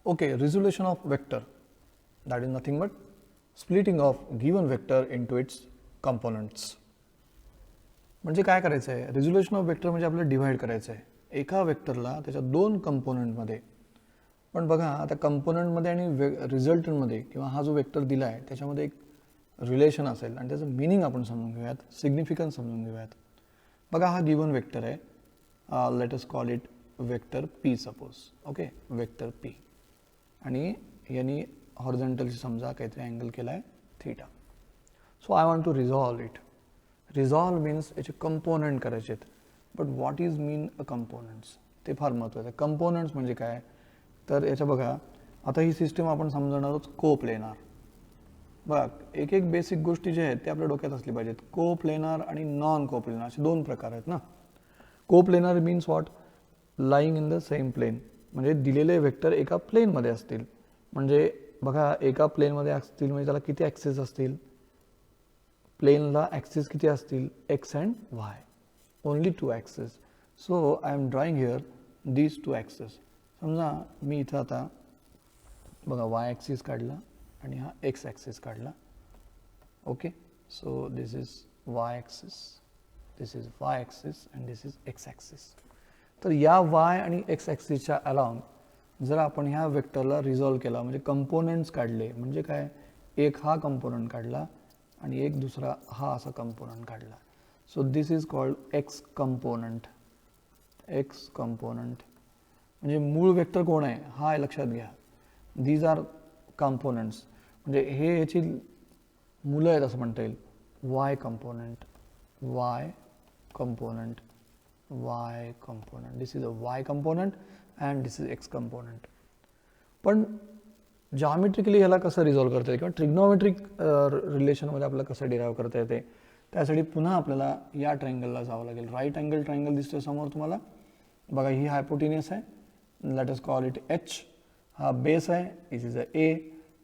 Okay, resolution of vector, that is nothing but splitting of given vector into its components. म्हणजे काय करायचं आहे, resolution of vector म्हणजे आपल्याला डिव्हाइड करायचं आहे एका वेक्टरला त्याच्या दोन कंपोनंटमध्ये. पण बघा आता कंपोनंटमध्ये आणि रिझल्टंटमध्ये किंवा हा जो वेक्टर दिला आहे त्याच्यामध्ये एक रिलेशन असेल आणि त्याचं मिनिंग आपण समजून घेऊयात, सिग्निफिकन्स समजून घेऊयात. बघा हा गिवन वेक्टर आहे, let us call it vector P suppose. Okay, vector P आणि यांनी हॉरिझॉन्टलशी समजा काहीतरी अँगल केला आहे theta. So I want to resolve it. Resolve means याचे कंपोनंट करायचे आहेत. But what is mean a components, ते फार महत्त्वाचं आहे. कंपोनंट्स म्हणजे काय, तर याचं बघा आता ही सिस्टीम आपण समजणार आहोत कोप्लेनार. बघा एक एक बेसिक गोष्टी ज्या आहेत ते आपल्या डोक्यात असली पाहिजेत. कोप्लेनार आणि नॉन कोप्लेनार असे दोन प्रकार आहेत ना. Coplanar means what, lying in the same plane, म्हणजे दिलेले वेक्टर एका प्लेनमध्ये असतील. म्हणजे बघा एका प्लेनमध्ये असतील म्हणजे त्याला किती ॲक्सेस असतील, प्लेनला ॲक्सेस किती असतील, X and Y, only two axes. So I am drawing here these two axes. समजा मी इथं आता बघा वाय ॲक्सिस काढला आणि हा एक्स ॲक्सिस काढला. Okay, so this is why axis, this is why axis and this is x axis. तर या वाय आणि एक्स ॲक्सिसच्या अलॉंग जर आपण ह्या वेक्टरला रिझॉल्व केला म्हणजे कंपोनंट्स काढले, म्हणजे काय, एक हा कंपोनंट काढला आणि एक दुसरा हा असा कंपोनंट काढला. So this is called x component. X component म्हणजे मूळ वेक्टर कोण आहे हा आहे, लक्षात घ्या. दीज आर कंपोनंट्स, म्हणजे हे याची मुलं आहेत असं म्हणता येईल. Y component, Y component, Y component. This is a Y component and this is X component. पण जॉमेट्रिकली ह्याला कसं रिझॉल्व करता येते किंवा ट्रिग्नोमेट्रिक रिलेशनमध्ये आपल्याला कसं डिराईव्ह करता येते, त्यासाठी पुन्हा आपल्याला या ट्रायंगलला जावं लागेल. राईट अँगल ट्रायंगल दिसतोय समोर तुम्हाला. बघा ही हायपोटेनियस आहे, let us call it H. हा बेस आहे, is is a A,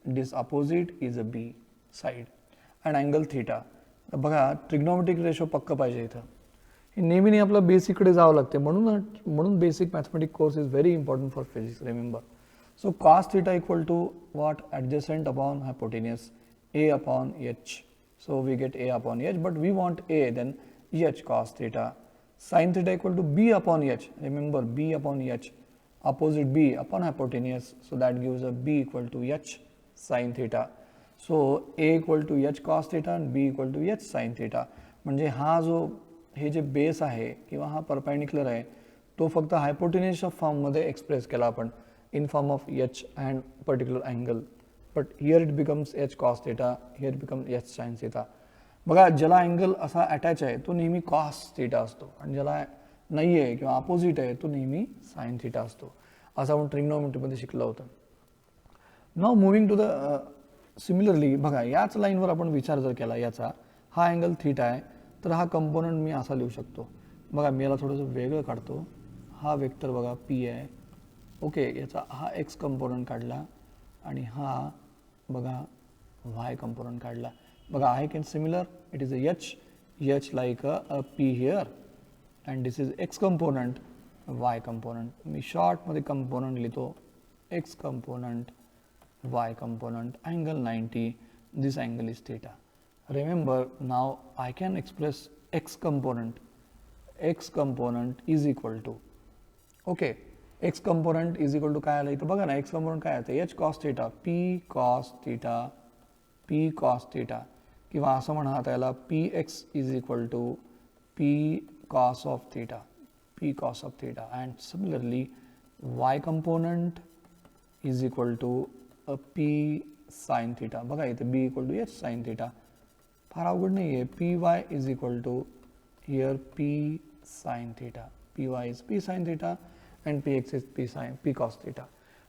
this opposite is a B side and angle theta. बघा ट्रिग्नोमेट्रिक रेशो पक्क पाहिजे इथं. हे नेहमी आपलं बेसिककडे जावं लागते. म्हणून basic mathematic course is very important for physics, remember. So cos theta equal to what, adjacent upon hypotenuse, a upon h. So we get a upon h, but we want a, then h cos theta. Sin theta equal to b upon h. Remember b upon h, opposite b upon hypotenuse. So that gives a b equal to h sin theta. So a equal to h cos theta and b equal to h sin theta. म्हणजे हा जो हे जे base आहे किंवा हा perpendicular आहे तो फक्त हायपोटेन्यूसच्या फॉर्ममध्ये एक्सप्रेस केला आपण in form of h and particular angle, but here it becomes h cos theta, here it becomes h sin theta. बघा ज्याला अँगल असा अटॅच आहे तो नेहमी cos theta असतो आणि ज्याला नाही आहे किंवा अपोजिट आहे तो नेहमी sin theta असतो, असं आपण ट्रिग्नोमेट्रीमध्ये शिकलं होतं. Now moving to the similarly बघा याच लाईनवर आपण विचार जर केला, याचा हा अँगल थीटा आहे तर हा कंपोनंट मी असा लिहू शकतो. बघा मी याला थोडंसं वेगळं काढतो. हा वेक्टर बघा पी आहे. ओके, याचा हा एक्स कंपोनंट काढला आणि हा बघा वाय कंपोनंट काढला. बघा आहे can similar, it is a H like a P here and this is X component, Y component. मी शॉर्टमध्ये कंपोनंट लिहितो, X component, Y component, angle 90, this angle is theta. Remember now I can express X component is equal to, okay, X component is equal to काय आलं इथं बघा ना, X component काय येतं, H cos theta, P cos theta, किंवा असं म्हणा आता याला P X is equal to P cos of theta. And similarly Y component is equal to P sine theta. बघा इथे B equal to H sine theta, फार अवघड नाही आहे. P Y is equal to here P sine theta, P Y is P sine theta and P X is P cos theta.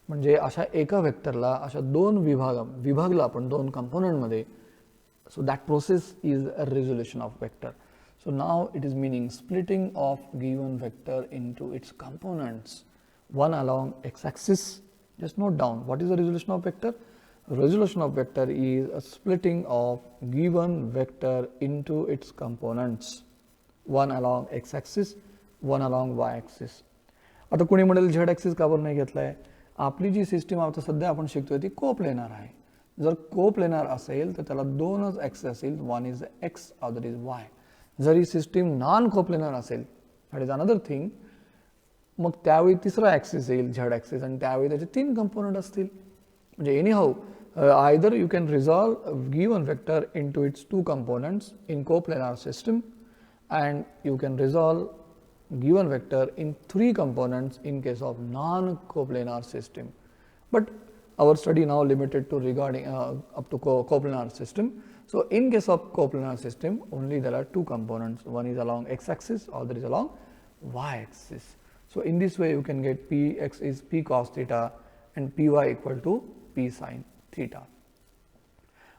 म्हणजे अशा एका वेक्टरला अशा दोन विभागला आपण दोन कंपोनंटमध्ये. So that process is a resolution of vector. So now it is meaning splitting of given vector into it's components, one along x-axis. Just note down what is the resolution of vector. Resolution of vector is a splitting of given vector into its components, one along x-axis, one along y-axis. आता कोणी म्हणेल z axis का बरं नाही घेतलाय, आपली जी system आता सध्या आपण शिकतोय ती कोप्लेनार आहे. जर कोप्लेनार असेल तर त्याला दोनच ॲक्सिस असतील, one is x other is why. जर ही सिस्टीम नॉन कोप्लेनार असेल, दॅट इज अनदर थिंग, मग त्यावेळी तिसरा ॲक्सिस येईल, झेड ॲक्सिस, आणि त्यावेळी त्याचे 3 कंपोनंट असतील. म्हणजे any how either you can resolve a given vector into its 2 components in coplanar system, and you can resolve given vector in 3 components in case of non-coplanar system. But our study now limited to regarding up to coplanar system. So in case of coplanar system, only there are 2 components. One is along x-axis, other is along y-axis. So in this way you can get px is p cos theta and py equal to p sin theta.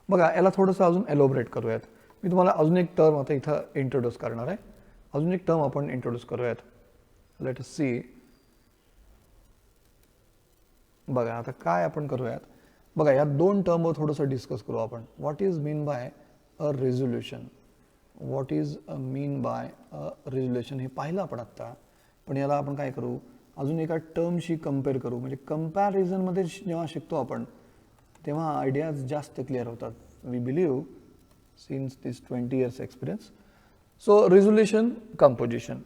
बघा याला थोडंसं अजून elaborate करूयात. मी तुम्हाला अजून एक term आता इथं इंट्रोड्यूस करणार आहे. अजून एक टर्म आपण इंट्रोड्यूस करूयात. Let us see. बघा आता काय आपण करूयात. बघा या 2 टर्मवर थोडंसं डिस्कस करू आपण. What is mean by a resolution. What is mean by a resolution हे पाहिलं आपण आत्ता. पण याला आपण काय करू, अजून एका टर्मशी कम्पेअर करू. म्हणजे कंपॅरिझनमध्ये जेव्हा शिकतो आपण तेव्हा आयडियाज जास्त क्लिअर होतात. We believe since this 20 years experience. So resolution, composition.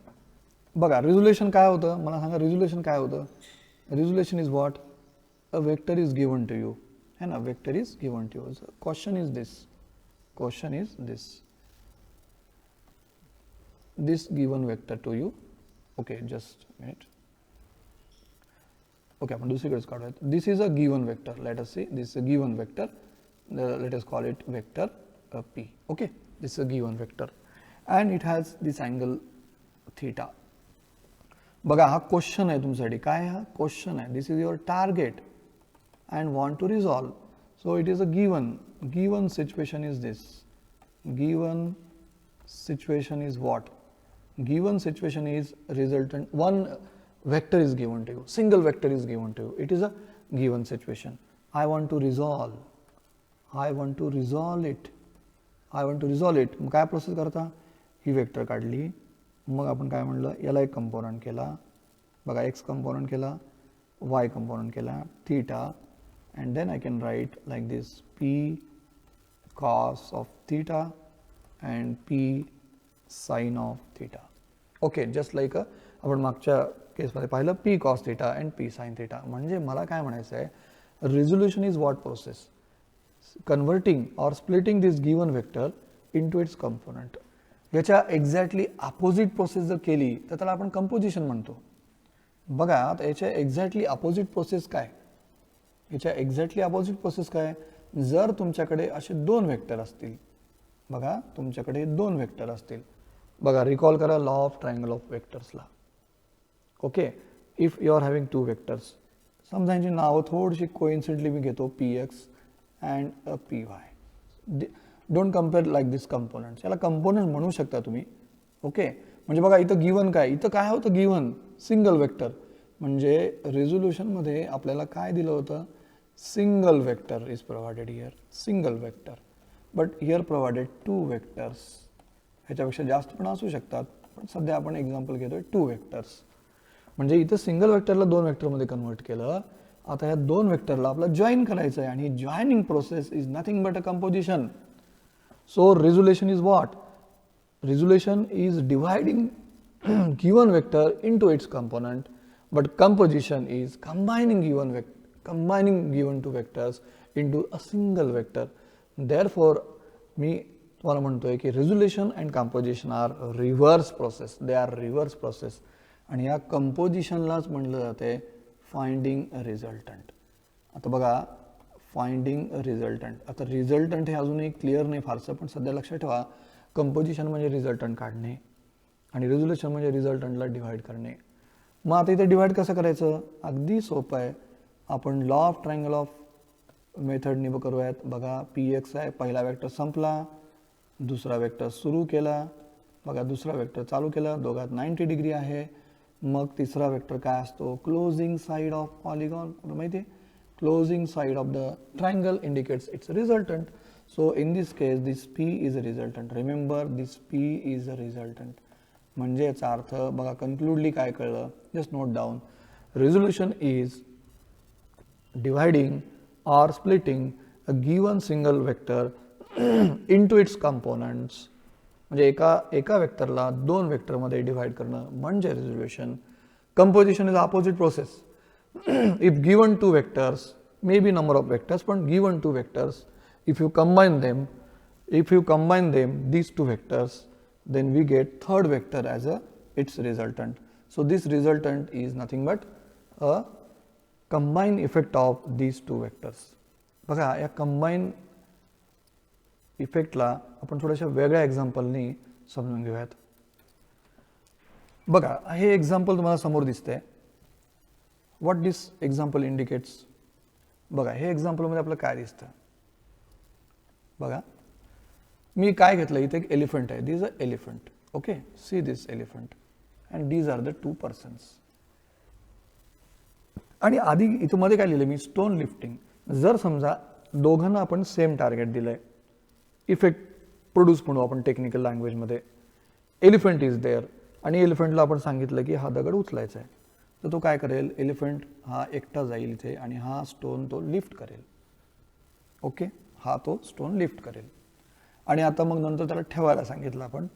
बघा रिझोल्युशन काय होतं, मला सांगा रिझोल्युशन काय होतं. Resolution is what, a vector is given to you, है ना. Vector is given to you. Question is this, question is this given vector to you. Okay, just minute. Okay, आपण दुसरीकडेच काढूयात. This is a given vector. Let us see, this is a given vector. Let us call it vector p. Okay, this is a given vector and it has this angle theta. बघा हा question आहे तुमच्यासाठी. काय हा question आहे. This is your target and want to resolve. So it is a given situation is this. Given situation is what. Given situation is resultant. One vector is given to you, single vector is given to you. It is a given situation. I want to resolve it. I want to resolve it. मग काय process करता, ही vector काढली, मग आपण काय म्हणलं, याला एक कंपोनंट केला. बघा एक्स कंपोनंट केला, वाय कंपोनंट केला, theta, and then I can write like this P cos of theta and P sine of theta. Okay, just like आपण मागच्या केसमध्ये पाहिलं P cos theta and P sine theta. म्हणजे मला काय म्हणायचं आहे, resolution is what process, converting or splitting this given vector into its component. याच्या एक्झॅक्टली अपोजिट प्रोसेस जर केली तर त्याला आपण कंपोजिशन म्हणतो. बघा आता याच्या एक्झॅक्टली अपोजिट प्रोसेस काय, याच्या एक्झॅक्टली अपोजिट प्रोसेस काय, जर तुमच्याकडे असे 2 वेक्टर असतील. बघा तुमच्याकडे 2 वेक्टर असतील. बघा रिकॉल करा लॉ ऑफ ट्रायंगल ऑफ वेक्टर्सला. Okay, if you are having 2 vectors, समजा यांची नावं थोडीशी कोइन्सिडेंटली मी घेतो, P X and P Y. Don't compare like this components. याला कंपोनंट म्हणू शकता तुम्ही. ओके, म्हणजे बघा इथं गिवन काय, इथं काय होतं गिवन सिंगल वेक्टर. म्हणजे रिझोल्युशनमध्ये आपल्याला काय दिलं होतं, single vector is provided here, single vector. But here provided 2 vectors. ह्याच्यापेक्षा जास्त पण असू शकतात, पण सध्या आपण एक्झाम्पल घेतोय 2 वेक्टर्स. म्हणजे इथं सिंगल वेक्टरला 2 वेक्टरमध्ये कन्वर्ट केलं. आता या 2 वेक्टरला आपल्याला जॉईन करायचं आहे, आणि joining process is nothing but a composition. So resolution is what, resolution is dividing given vector into its component, but composition is combining given 2 vectors into a single vector. Therefore मी तुम्हाला म्हणतोय की resolution and composition are reverse process. They are reverse process. आणि या कंपोजिशनलाच म्हटलं जाते finding resultant. आता बघा फाइंडिंग रिझल्टंट. आता रिझल्टंट हे अजूनही क्लिअर नाही फारसं, पण सध्या लक्षात ठेवा कंपोजिशन म्हणजे रिझल्टंट काढणे आणि रिझोल्युशन म्हणजे रिझल्टंटला डिव्हाइड करणे. मग आता इथे डिव्हाइड कसं करायचं, अगदी सोपं आहे. आपण लॉ ऑफ ट्रायंगल ऑफ मेथडनी करूयात. बघा पी एक्स आहे, पहिला वेक्टर संपला, दुसरा वेक्टर सुरू केला. बघा दुसरा वेक्टर चालू केला, दोघात 90 डिग्री आहे. मग तिसरा वेक्टर काय असतो, क्लोजिंग साइड ऑफ पॉलिगॉन. माहिती आहे, closing side of the triangle indicates it's resultant. So in this case this P is a resultant. Remember this P is a resultant. म्हणजे याचा अर्थ बघा कन्क्लूडली काय कळलं, just note down. Resolution is dividing or splitting a given single vector into its components. म्हणजे एका वेक्टरला दोन वेक्टरमध्ये डिवाइड करणं म्हणजे resolution. Composition is opposite process. If given two vectors, may be number of vectors, but given two vectors, if you combine them, these two vectors, then we get third vector as its resultant. So this resultant is nothing but a combined effect of these two vectors. बघा या combined इफेक्टला आपण थोड्याशा वेगळ्या एक्झाम्पलनी समजून घेऊयात. बघा हे example तुम्हाला समोर दिसतंय. What this example indicates. बघा हे एक्झाम्पलमध्ये आपलं काय दिसतं. बघा मी काय घेतलं, इथे एक एलिफंट आहे. This a elephant. Okay, see this elephant and these are the two persons. आणि आधी इथं मध्ये काय लिहिलं मी, स्टोन लिफ्टिंग. जर समजा दोघांना आपण सेम टार्गेट दिलंय, इफेक्ट प्रोड्यूस म्हणू आपण टेक्निकल लँग्वेजमध्ये. एलिफंट इज देअर आणि एलिफंटला आपण सांगितलं की हा दगड उचलायचा आहे. तर तो काय करेल, एलिफंट हा एकटा जाईल इथे आणि हा स्टोन तो लिफ्ट करेल. ओके, हा तो स्टोन लिफ्ट करेल. आणि आता मग नंतर त्याला ठेवायला सांगितलं आपण.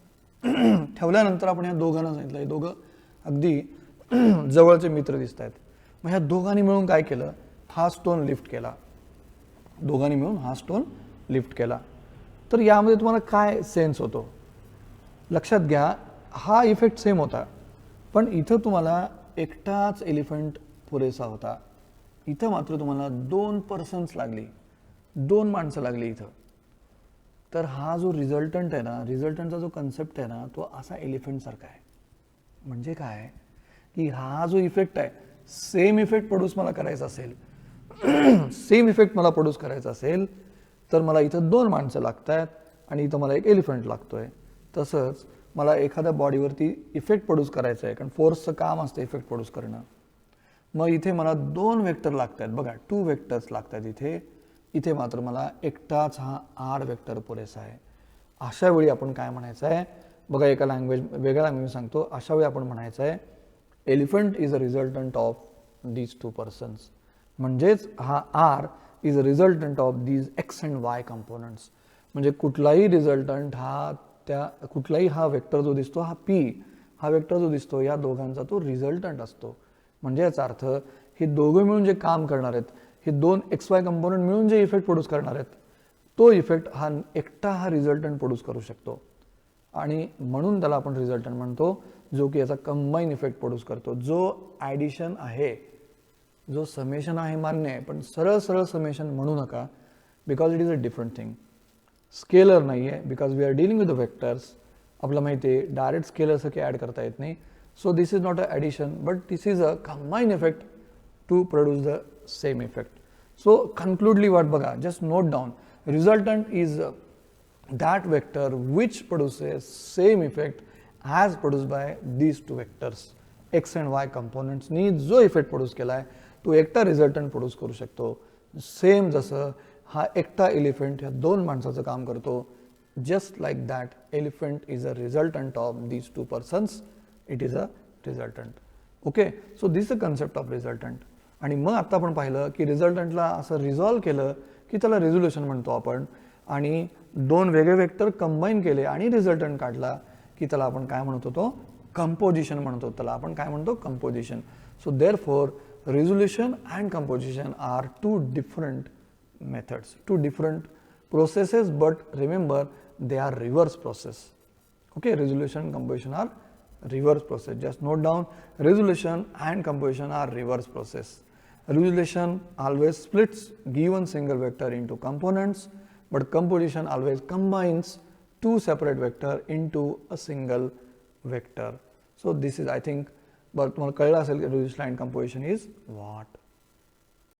ठेवल्यानंतर आपण ह्या दोघांना सांगितलं, हे दोघं अगदी जवळचे मित्र दिसत आहेत. मग ह्या दोघांनी मिळून काय केलं, हा स्टोन लिफ्ट केला. दोघांनी मिळून हा स्टोन लिफ्ट केला. तर यामध्ये तुम्हाला काय सेन्स होतो, लक्षात घ्या. हा इफेक्ट सेम होता, पण इथं तुम्हाला एकटाच एलिफंट पुरेसा होता. इथं मात्र तुम्हाला दोन पर्सन्स लागली, दोन माणसं लागली इथं. तर हा जो रिझल्टंट आहे ना, रिझल्टंटचा जो कन्सेप्ट आहे ना, तो असा एलिफंटसारखा आहे. म्हणजे काय की हा जो इफेक्ट आहे, सेम इफेक्ट प्रोड्यूस मला करायचा असेल, सेम इफेक्ट मला प्रोड्यूस करायचा असेल, तर मला इथं दोन माणसं लागत आहेत आणि इथं मला एक एलिफंट लागतोय. तसंच मला एखाद्या बॉडीवरती इफेक्ट प्रोड्यूस करायचं आहे, कारण फोर्सचं काम असतं इफेक्ट प्रोड्यूस करणं. मग इथे मला दोन वेक्टर लागत आहेत. बघा, टू वेक्टर्स लागत आहेत इथे. इथे मात्र मला एकटाच हा आर वेक्टर पुरेसा आहे. अशा वेळी आपण काय म्हणायचं आहे, बघा एका वेगळ्या लँग्वेज सांगतो. अशा वेळी आपण म्हणायचं आहे, elephant is a resultant of these two persons. म्हणजेच हा R is a resultant of these X and Y components. म्हणजे कुठलाही रिझल्टंट कुठलाही हा वेक्टर जो दिसतो, हा पी हा वेक्टर जो दिसतो, या दोघांचा तो रिझल्टंट असतो. म्हणजे याचा अर्थ हे दोघं मिळून जे काम करणार आहेत, हे दोन एक्स वाय कंपोनंट मिळून जे इफेक्ट प्रोड्यूस करणार आहेत, तो इफेक्ट हा एकटा हा रिझल्टंट प्रोड्यूस करू शकतो. आणि म्हणून त्याला आपण रिझल्टंट म्हणतो, जो की याचा कंबाईन इफेक्ट प्रोड्यूस करतो. जो ॲडिशन आहे, जो समेशन आहे मान्य आहे, पण सरळ सरळ समेशन म्हणू नका, because it is a different thing. Scalar नाही आहे, because we are dealing with the vectors. आपल्याला माहिती आहे डायरेक्ट स्केलरसारखे ॲड करता येत नाही. So this is not a addition, but this is a combine effect to produce the same effect. So concludingly what बघा, just note down, resultant is that vector which produces same effect as produced by these two vectors. X and Y components नी जो effect produce केला आहे, तो एकटा resultant produce करू शकतो. Same जसं हा एकटा एलिफंट ह्या दोन माणसाचं काम करतो, just like that elephant is a resultant of these two persons. It is a resultant. Okay, so this the concept of resultant. आणि मग आता आपण पाहिलं की रिझल्टंटला असं रिझॉल्व केलं की त्याला रेझोल्युशन म्हणतो आपण. आणि दोन वेगळे वेक्टर कंबाईन केले आणि रिझल्टंट काढला की त्याला आपण काय म्हणतो, तो कंपोजिशन म्हणतो. त्याला आपण काय म्हणतो, composition. So therefore resolution and composition are two different methods, two different processes, but remember they are reverse process. Okay, resolution and composition are reverse process. Just note down, resolution and composition are reverse process. Resolution always splits given single vector into components, but composition always combines two separate vector into a single vector. So this is, I think, but तुम्हाला कळलं असेल की resolution and composition is what.